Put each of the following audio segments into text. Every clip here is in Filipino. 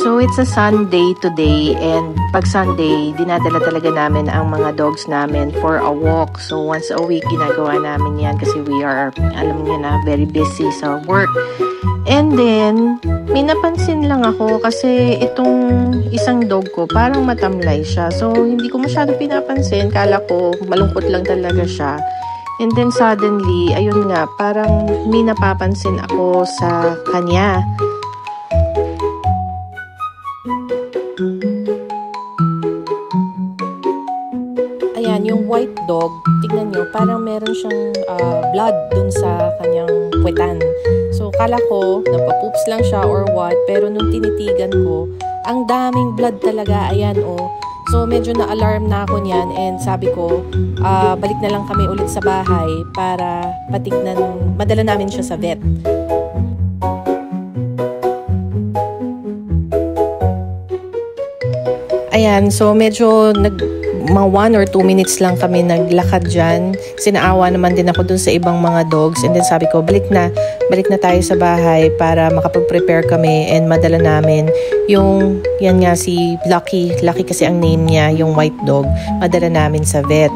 So, it's a Sunday today, and pag Sunday, dinadala talaga namin ang mga dogs namin for a walk. So, once a week, ginagawa namin yan kasi we are, alam niyo na, very busy sa work. And then, may napansin lang ako kasi itong isang dog ko, parang matamlay siya. So, hindi ko masyado pinapansin. Kala ko, malungkot lang talaga siya. And then, suddenly, ayun nga, parang may napapansin ako sa kanya. Ayan, yung white dog, tignan nyo, parang meron siyang blood dun sa kanyang puwetan. So, kala ko, napapoops lang siya or what, pero nung tinitigan ko, ang daming blood talaga, ayan oh. So, medyo na-alarm na ako niyan and sabi ko, balik na lang kami ulit sa bahay para patignan, madala namin siya sa vet. Ayan, so medyo mga 1 or 2 minutes lang kami naglakad dyan. Sinaawa naman din ako dun sa ibang mga dogs. And then sabi ko, balik na tayo sa bahay para makapag-prepare kami and madala namin yung, yan nga si Lucky. Lucky kasi ang name niya, yung white dog. Madala namin sa vet.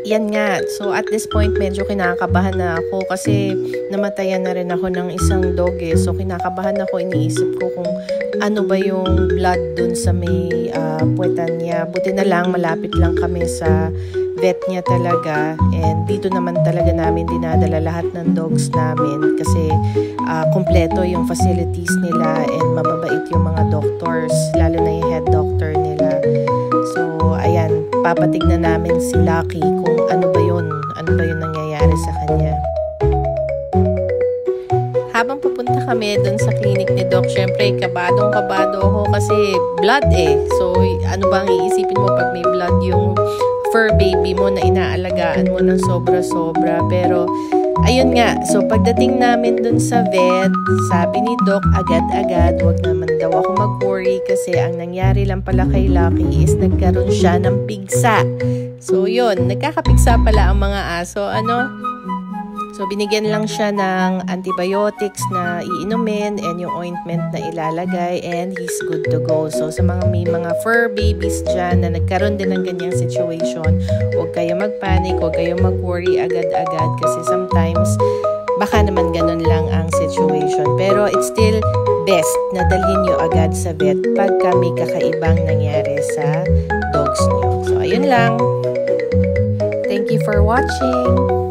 Yan nga. So, at this point, medyo kinakabahan na ako kasi namatayan na rin ako ng isang dog eh. So, kinakabahan ako. Iniisip ko kung ano ba yung blood dun sa may puwetan niya. Buti na lang, malapit lang kami sa vet niya talaga. And dito naman talaga namin dinadala lahat ng dogs namin kasi kompleto yung facilities nila and mababait yung mga doctors, lalo na yung head doctor nila. So, ayan, papatignan namin si Lucky kung ano ba yun nangyayari sa kanya. Habang papunta kami dun sa clinic ni Doc, syempre, kabadong-kabado ako kasi blood eh. So, ano bang iisipin mo pag may blood yung fur baby mo na inaalagaan mo ng sobra-sobra. Pero, ayun nga. So, pagdating namin dun sa vet, sabi ni Doc, agad-agad, wag naman daw ako mag-worry kasi ang nangyari lang pala kay Lucky is nagkaroon siya ng pigsa. So, yun. Nagkakapigsa pala ang mga aso. So, binigyan lang siya ng antibiotics na iinumin and yung ointment na ilalagay and he's good to go. So, sa may mga fur babies dyan na nagkaroon din ng ganyang situation, huwag kayo mag-panic, huwag kayo mag-worry agad-agad kasi sometimes baka naman ganun lang ang situation. Pero it's still best na dalhin nyo agad sa vet pagka may kakaibang nangyari sa dogs nyo. So, ayun lang. Thank you for watching.